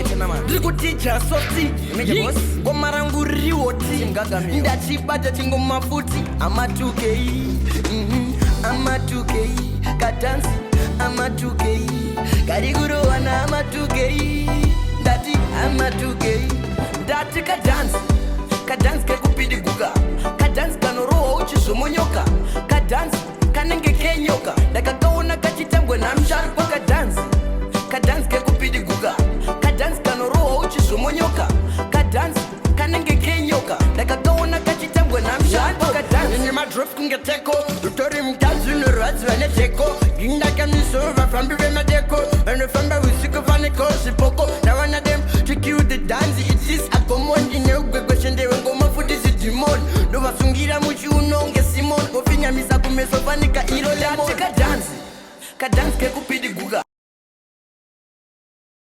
Ndikuticha soti Gomarangu riwoti Ndachibata chingo mafuti Amatukei Amatukei Katansi Amatukei Kariguro wana amatukei Ndati amatukei Ndati kadansi Kadansi kekupidi kuga Kadansi kanoroa uchizomonyoka Kadansi kanenge kenyoka Nakakaona kachitambwe na msharu kwa kadansi Kadansi